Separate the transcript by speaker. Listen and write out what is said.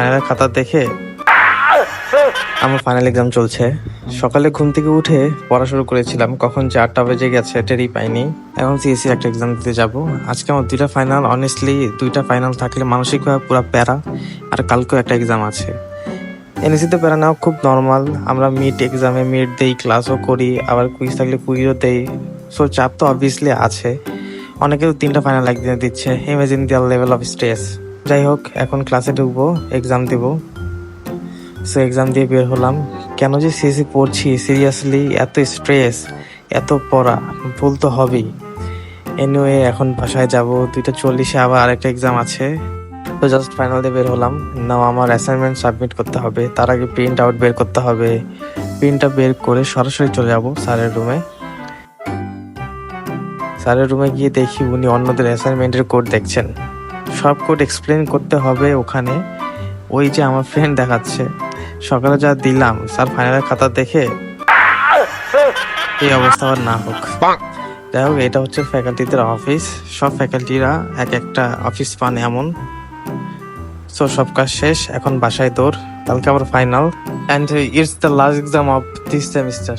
Speaker 1: ফাইনালের খাতা দেখে আমার ফাইনাল এক্সাম চলছে। সকালে ঘুম থেকে উঠে পড়া শুরু করেছিলাম, কখন যে 8টা বেজে গেছে টেরই পাইনি। এখন সিএসসি একটা এক্সাম দিতে যাব। আজকে আমার 2টা ফাইনাল। অনেস্টলি 2টা ফাইনাল থাকলে মানসিকভাবে পুরো প্যারা। আর কালকেও একটা এক্সাম আছে। এনএসসিতে প্যারা নেওয়া খুব নর্মাল। আমরা মিড এক্সামে মিড দেই, ক্লাসও করি, আবার কুইজ থাকলে কুইজও দেই। সো চাপ তো অবভিয়াসলি আছে। অনেকে তো 3টা ফাইনাল একদিনে দিচ্ছে। Imagine there level of stress. যাই হোক, এখন ক্লাসে ঢুকবো, এক্সাম দেবো। সো এক্সাম দিয়ে বের হলাম। কেন যে সিএসসি পড়ছি, সিরিয়াসলি এত স্ট্রেস, এত পড়া, ভুল তো হবেই। এনিওয়ে এখন বাসায় যাব, 2:40-এ আবার আরেকটা এক্সাম আছে। তো জাস্ট ফাইনাল দিয়ে বের হলাম। নাও আমার অ্যাসাইনমেন্ট সাবমিট করতে হবে, তার আগে প্রিন্ট আউট বের করতে হবে। প্রিন্টটা বের করে সরাসরি চলে যাব স্যারের রুমে। স্যারের রুমে গিয়ে দেখি উনি অন্যদের অ্যাসাইনমেন্টের কোড দেখছেন। সব কোড এক্সপ্লেন করতে হবে ওখানে। ওই যে আমার ফ্রেন্ড দেখাচ্ছে, সকালে যা দিলাম, স্যার ফাইনালের খাতা দেখে এই অবস্থা আর না হোক। যাই হোক, এটা হচ্ছে ফ্যাকাল্টিদের অফিস। সব ফ্যাকাল্টিরা এক একটা অফিস পান এমন। সো সব কাজ শেষ, এখন বাসায় দৌড়। কালকে আবার final, and it's the last exam of this semester.